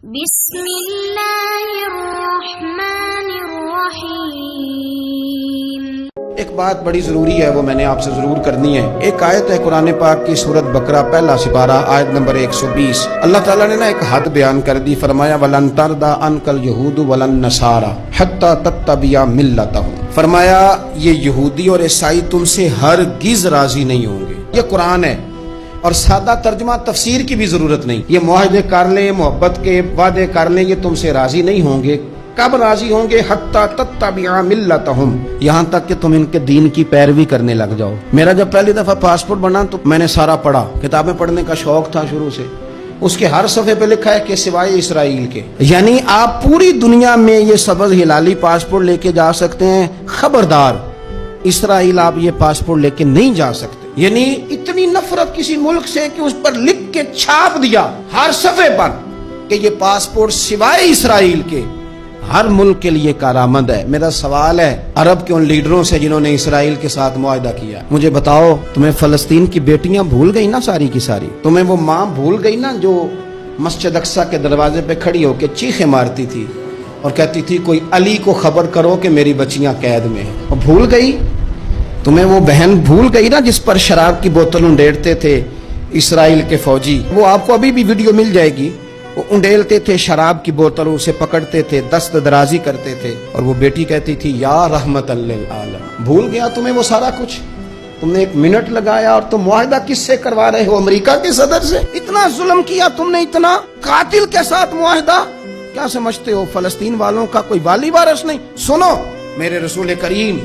بسم اللہ الرحمن الرحیم۔ ایک بات بڑی ضروری ہے، وہ میں نے آپ سے ضرور کرنی ہے۔ ایک آیت ہے قرآن پاک کی سورۃ بقرہ پہلا سپارہ آیت نمبر 120۔ اللہ تعالیٰ نے ایک حد بیان کر دی، فرمایا وَلَن تَرْضَىٰ عَنْكَ الْيَهُودُ وَلَا النَّصَارَىٰ حَتَّىٰ تَتَّبِعَ مِلَّتَهُمْ۔ فرمایا یہ یہودی اور عیسائی تم سے ہرگز راضی نہیں ہوں گے۔ یہ قرآن ہے اور سادہ ترجمہ تفسیر کی بھی ضرورت نہیں۔ یہ معاہدے کر لیں، محبت کے وعدے کر لیں، یہ تم سے راضی نہیں ہوں گے۔ کب راضی ہوں گے؟ حتی تتبع ملتہم، یہاں تک کہ تم ان کے دین کی پیروی کرنے لگ جاؤ۔ میرا جب پہلی دفعہ پاسپورٹ بنا تو میں نے سارا پڑھا، کتابیں پڑھنے کا شوق تھا شروع سے۔ اس کے ہر صفحے پہ لکھا ہے کہ سوائے اسرائیل کے، یعنی آپ پوری دنیا میں یہ سبز ہلالی پاسپورٹ لے کے جا سکتے ہیں، خبردار اسرائیل آپ یہ پاسپورٹ لے کے نہیں جا سکتے۔ یعنی اتنی نفرت کسی ملک سے کہ اس پر لکھ کے چھاپ دیا ہر صفحے پر کہ یہ پاسپورٹ سوائے اسرائیل کے ہر ملک کے لیے کارآمد ہے۔ میرا سوال ہے عرب کے ان لیڈروں سے جنہوں نے اسرائیل کے ساتھ معاہدہ کیا، مجھے بتاؤ تمہیں فلسطین کی بیٹیاں بھول گئی نا ساری کی ساری؟ تمہیں وہ ماں بھول گئی نا جو مسجد اقصی کے دروازے پہ کھڑی ہو کے چیخیں مارتی تھی اور کہتی تھی کوئی علی کو خبر کرو کہ میری بچیاں قید میں ہیں؟ اور بھول گئی؟ تمہیں وہ بہن بھول گئی نا جس پر شراب کی بوتل انڈیلتے تھے اسرائیل کے فوجی؟ وہ آپ کو ابھی بھی ویڈیو مل جائے گی۔ وہ انڈیلتے تھے شراب کی بوتل، اسے پکڑتے تھے، دست درازی کرتے تھے، اور وہ بیٹی کہتی تھی یا رحمت للعالم۔ بھول گیا تمہیں وہ سارا کچھ؟ تم نے 1 منٹ لگایا اور تم معاہدہ کس سے کروا رہے ہو؟ امریکہ کے صدر سے؟ اتنا ظلم کیا تم نے، اتنا قاتل کے ساتھ معاہدہ؟ کیا سمجھتے ہو فلسطین والوں کا کوئی والی وارث نہیں؟ سنو، میرے رسول کریم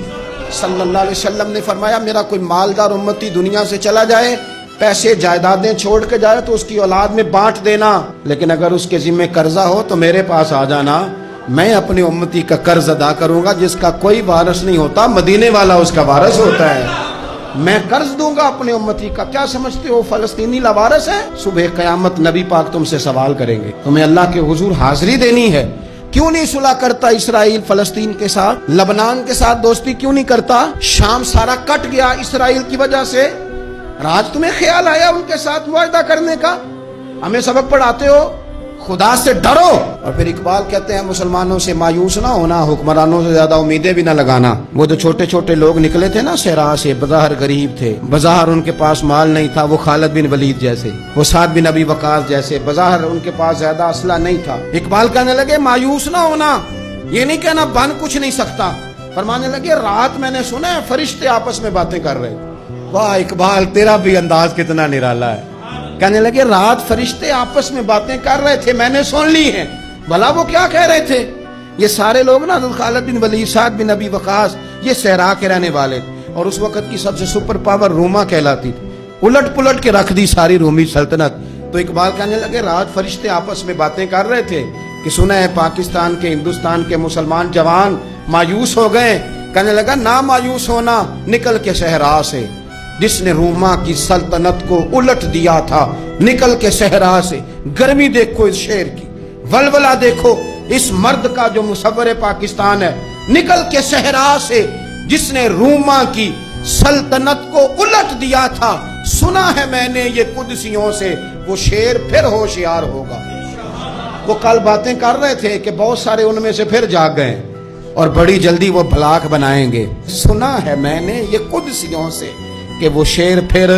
صلی اللہ علیہ وسلم نے فرمایا میرا کوئی مالدار امتی دنیا سے چلا جائے، پیسے جائیدادیں چھوڑ کے جائے تو اس کی اولاد میں بانٹ دینا، لیکن اگر اس کے ذمہ قرضہ ہو تو میرے پاس آ جانا، میں اپنے امتی کا قرض ادا کروں گا۔ جس کا کوئی وارث نہیں ہوتا مدینے والا اس کا وارث ہوتا ہے، میں قرض دوں گا اپنے امتی کا۔ کیا سمجھتے ہو فلسطینی لاوارث ہے؟ صبح قیامت نبی پاک تم سے سوال کریں گے، تمہیں اللہ کے حضور حاضری دینی ہے۔ کیوں نہیں صلح کرتا اسرائیل فلسطین کے ساتھ؟ لبنان کے ساتھ دوستی کیوں نہیں کرتا؟ شام سارا کٹ گیا اسرائیل کی وجہ سے، آج تمہیں خیال آیا ان کے ساتھ معاہدہ کرنے کا؟ ہمیں سبق پڑھاتے ہو، خدا سے ڈرو۔ اور پھر اقبال کہتے ہیں مسلمانوں سے مایوس نہ ہونا، حکمرانوں سے زیادہ امیدیں بھی نہ لگانا۔ وہ جو چھوٹے چھوٹے لوگ نکلے تھے نا صحرا سے، بظاہر غریب تھے، بظاہر ان کے پاس مال نہیں تھا، وہ خالد بن ولید جیسے، وہ سعد بن ابی وقاص جیسے، بظاہر ان کے پاس زیادہ اسلحہ نہیں تھا۔ اقبال کہنے لگے مایوس نہ ہونا، یہ نہیں کہنا بن کچھ نہیں سکتا۔ فرمانے لگے رات میں نے سنا ہے فرشتے آپس میں باتیں کر رہے۔ واہ اقبال، تیرا بھی انداز کتنا نرالا ہے۔ کہنے لگے رات فرشتے آپس میں باتیں کر رہے تھے، میں نے سن لی ہیں۔ بھلا وہ کیا کہہ رہے تھے؟ یہ سارے لوگ نا خالد بن ولید، سعد بن ابی وقاص، یہ صحرا کے رہنے والے، اور اس وقت کی سب سے سپر پاور روما کہلاتی تھی، الٹ پلٹ کے رکھ دی ساری رومی سلطنت۔ تو اقبال کہنے لگے رات فرشتے آپس میں باتیں کر رہے تھے کہ سنا ہے پاکستان کے، ہندوستان کے مسلمان جوان مایوس ہو گئے۔ کہنے لگا نہ مایوس ہونا، نکل کے صحرا سے، جس نے روما کی سلطنت کو الٹ دیا تھا، نکل کے صحرا سے۔ گرمی دیکھو اس شیر کی، ولولہ دیکھو اس مرد کا جو مصور پاکستان ہے، نکل کے صحرا سے جس نے روما کی سلطنت کو الٹ دیا تھا۔ سنا ہے میں نے یہ قدسیوں سے، وہ شیر پھر ہوشیار ہوگا۔ وہ کل باتیں کر رہے تھے کہ بہت سارے ان میں سے پھر جاگ گئے اور بڑی جلدی وہ بلاک بنائیں گے۔ سنا ہے میں نے یہ قدسیوں سے کہ وہ شیر پھر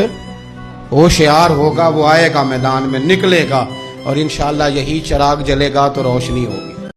ہوشیار ہوگا، وہ آئے گا میدان میں، نکلے گا، اور انشاءاللہ یہی چراغ جلے گا تو روشنی ہوگی۔